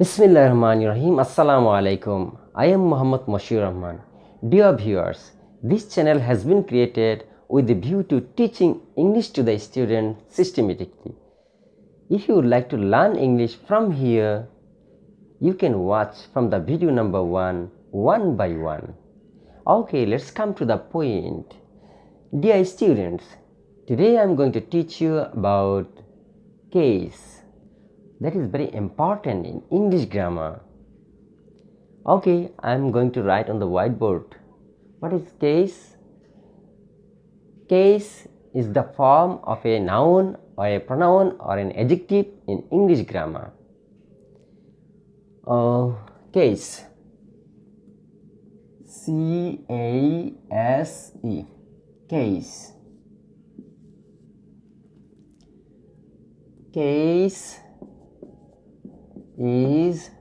Bismillahirrahmanirrahim. Assalamu alaikum. I am Muhammad Mashir Rahman. Dear viewers, this channel has been created with the view to teaching English to the student systematically. If you would like to learn English from here, you can watch from the video number 1 by 1. Okay, let's come to the point. Dear students, today I am going to teach you about case. That is very important in English grammar. Okay, I am going to write on the whiteboard. What is case? Case is the form of a noun or a pronoun or an adjective in English grammar. Case. C-A-S-E. Case. Case is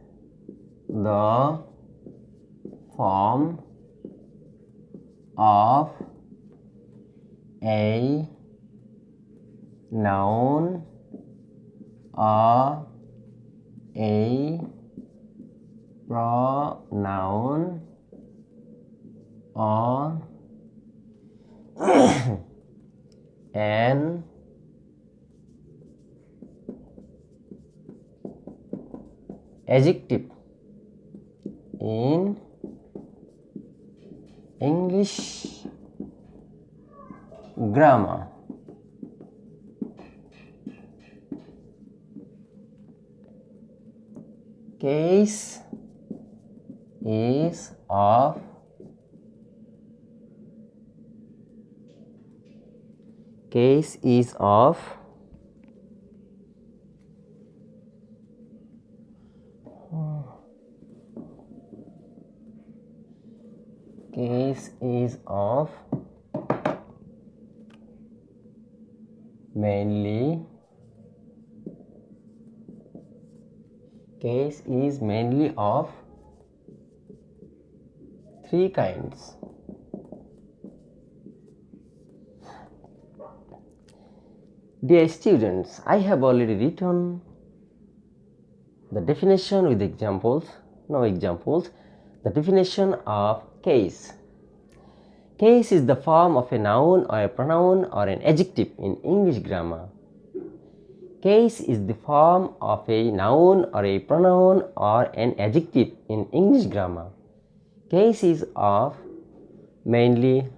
the form of a noun or a pronoun or an adjective in English grammar. Case is of case is of mainly case is mainly of three kinds. Dear students, I have already written the definition with examples. No examples. The definition of case. Case is the form of a noun or a pronoun or an adjective in English grammar. Case is the form of a noun or a pronoun or an adjective in English grammar. Case is of mainly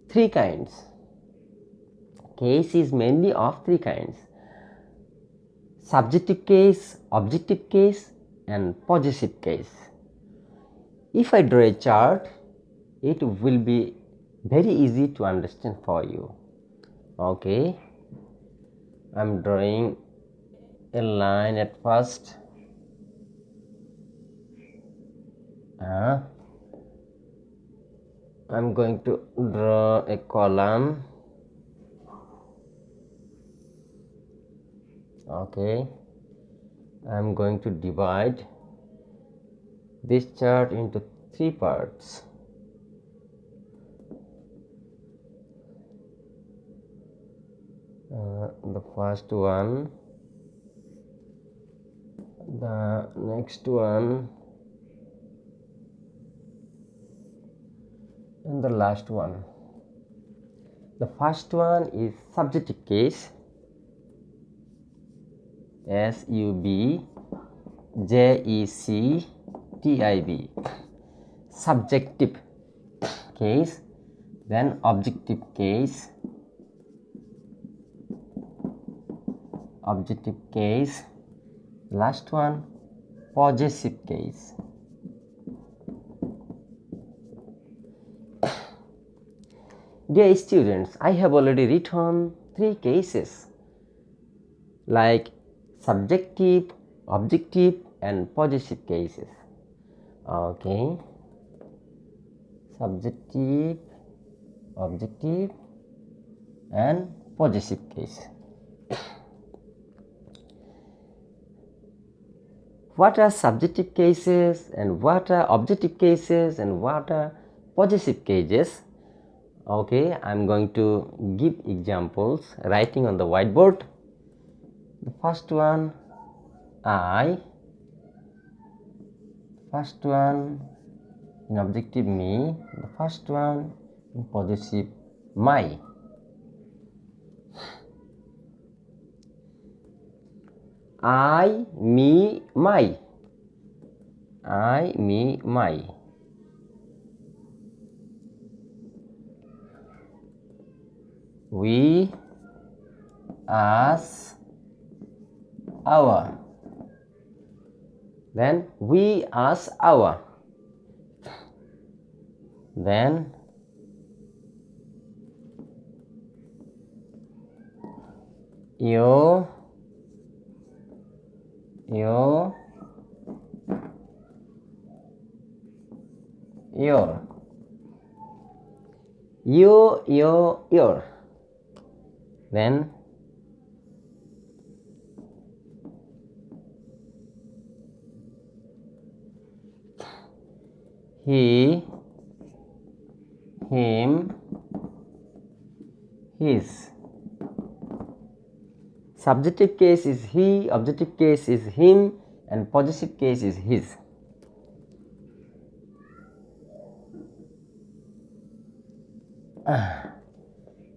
three kinds. Case is mainly of three kinds: subjective case, objective case, and possessive case. If I draw a chart, it will be very easy to understand for you. Okay, I'm drawing a line at first. I'm going to draw a column. Okay, I'm going to divide this chart into three parts. The first one, the next one, and the last one. The first one is subjective case. S-U-B-J-E-C-T-I-V. Subjective case. Then objective case. Objective case. Last one, possessive case. Dear students, I have already written three cases like subjective, objective, and possessive cases. Okay, subjective, objective, and possessive case. What are subjective cases and what are objective cases and what are possessive cases? Okay, I'm going to give examples writing on the whiteboard. The first one, I first one in objective me, the first one in possessive my. I, me, my. I, me, my. We, us, our. Then we, us, our. Then you, your. You, your. Then he, him, his. Subjective case is he, objective case is him, and possessive case is his.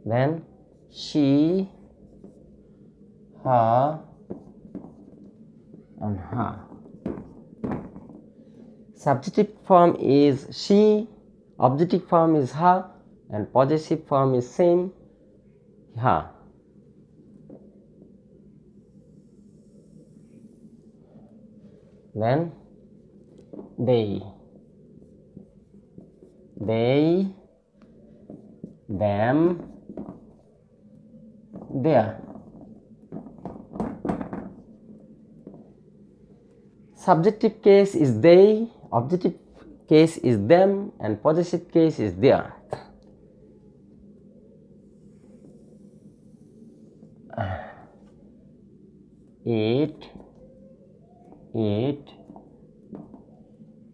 Then she, her, and her. Subjective form is she, objective form is her, and possessive form is same, her. Then they, them, their. Subjective case is they, objective case is them, and possessive case is their. It,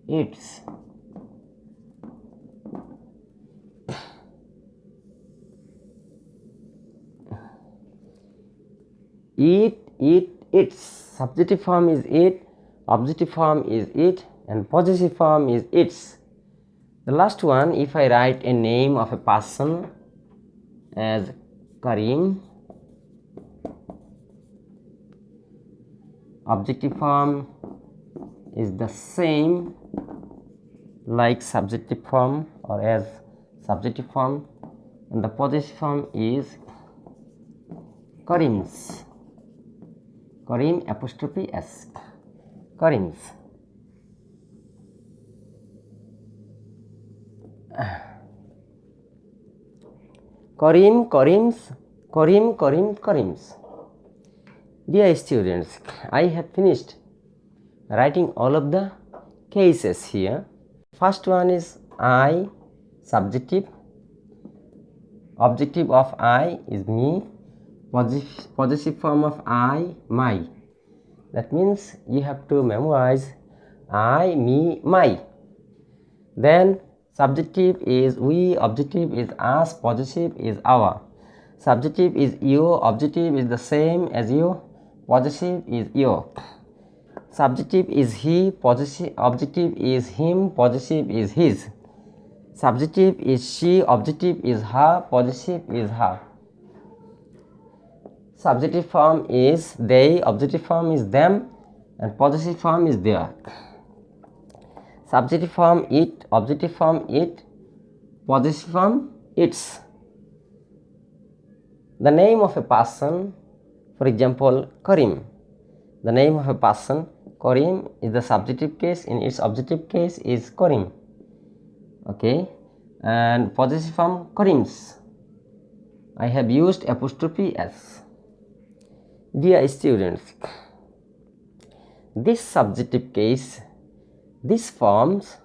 its. Its. Subjective form is it, objective form is it, and possessive form is its. The last one, if I write a name of a person as Karim, objective form is the same like subjective form or as subjective form, and the possessive form is Karim's. Karim apostrophe s. Karim's. Karim, Karim's, Karim's. Dear students, I have finished writing all of the cases here. First one is I, subjective. Objective of I is me. Possessive form of I, my. That means you have to memorize I, me, my. Then subjective is we, objective is us, possessive is our. Subjective is you, objective is the same as you, possessive is your. Subjective is he, possessive, objective is him, possessive is his. Subjective is she, objective is her, possessive is her. Subjective form is they, objective form is them, and possessive form is their. Subjective form it, objective form it, possessive form its. The name of a person, for example, Karim. The name of a person, Karim, is the subjective case. In its objective case is Karim. Okay, and possessive form Karim's. I have used apostrophe s. Dear students, this subjective case, these forms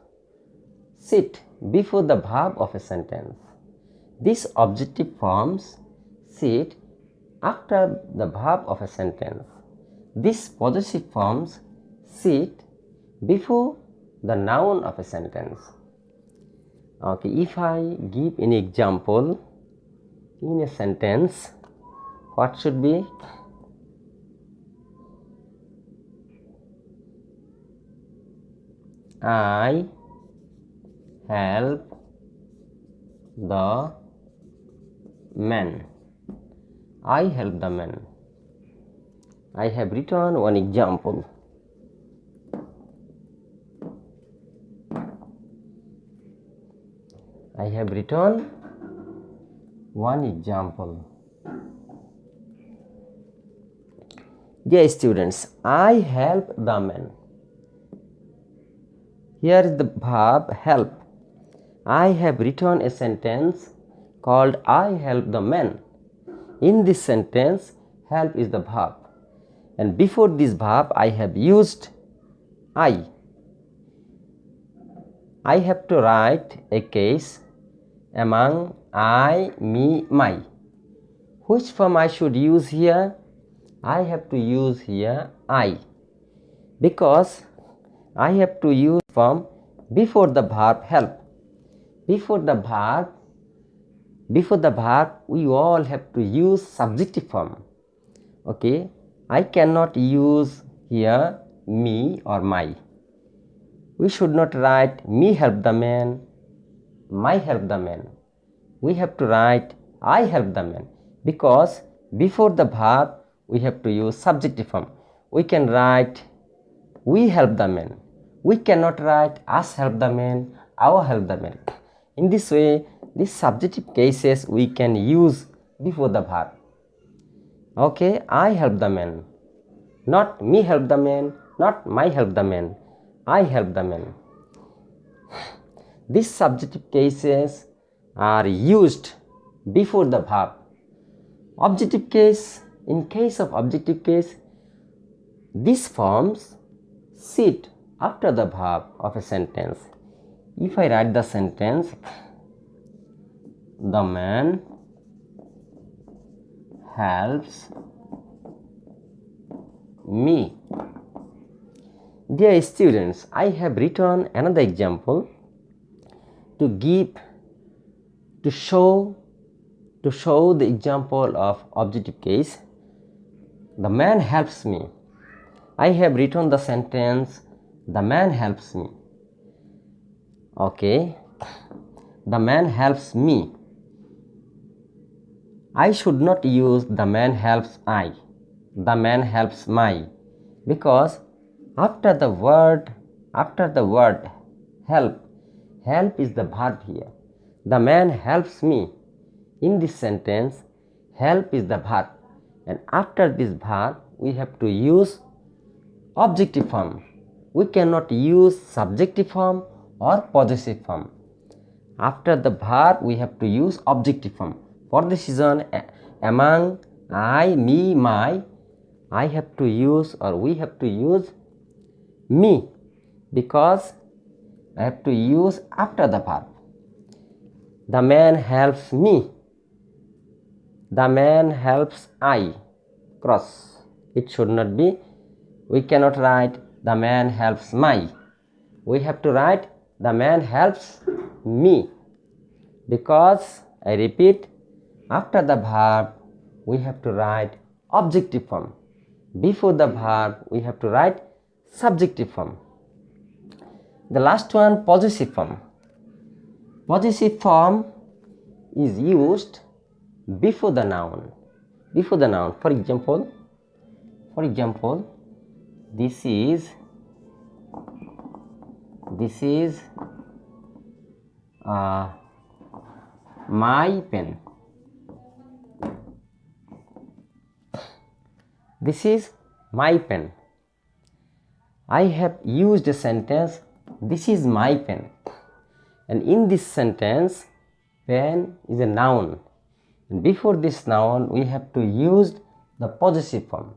sit before the verb of a sentence. These objective forms sit after the verb of a sentence. These possessive forms sit before the noun of a sentence. Okay, if I give an example in a sentence, what should be? I help the man. I help the man. I have written one example. I have written one example. Dear students, I help the man. Here is the verb help. I have written a sentence called I help the man. In this sentence, help is the verb. And before this verb, I have used I. I have to write a case among I, me, my. Which form I should use here? I have to use here I, because I have to use form before the verb help. Before the verb, we all have to use subjective form. Okay, I cannot use here me or my. We should not write me help the man, my help the man. We have to write I help the man, because before the verb we have to use subjective form. We can write we help the man. We cannot write us help the man, our help the man. In this way, these subjective cases we can use before the verb. Okay, I help the man. Not me help the man, not my help the man. I help the man. These subjective cases are used before the verb. Objective case, in case of objective case, these forms sit after the verb of a sentence. If I write the sentence, the man helps me. Dear students, I have written another example to show the example of objective case. The man helps me. I have written the sentence, the man helps me. Okay, the man helps me. I should not use the man helps I, the man helps my, because after the word help is the verb here. The man helps me. In this sentence, help is the verb, and after this verb we have to use objective form. We cannot use subjective form or possessive form. After the verb we have to use objective form. For this reason, among I, me, my, I have to use, or we have to use me, because I have to use after the verb. The man helps me. The man helps I. Cross. It should not be. We cannot write the man helps my. We have to write the man helps me, because I repeat, after the verb we have to write objective form. Before the verb we have to write subjective form. The last one, possessive form. Possessive form is used before the noun. Before the noun. For example, this is my pen. This is my pen. I have used a sentence, this is my pen. And in this sentence, pen is a noun. And before this noun, we have to use the possessive form.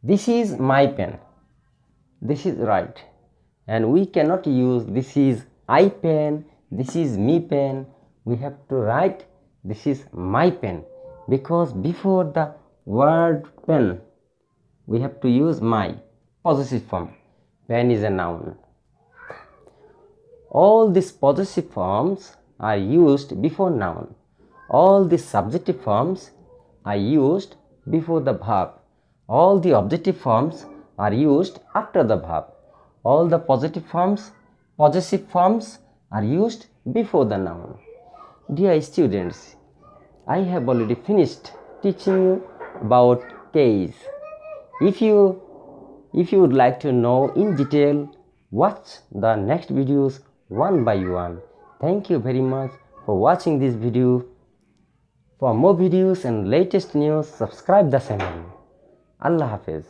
This is my pen. This is right. And we cannot use this is I pen, this is me pen. We have to write this is my pen, because before the word pen, we have to use my, possessive form. Pen is a noun. All these possessive forms are used before noun. All these subjective forms are used before the verb. All the objective forms are used after the verb. All the possessive forms are used before the noun. Dear students, I have already finished teaching you about case. If you would like to know in detail, watch the next videos one by one. Thank you very much for watching this video. For more videos and latest news, subscribe the channel. Allah Hafiz.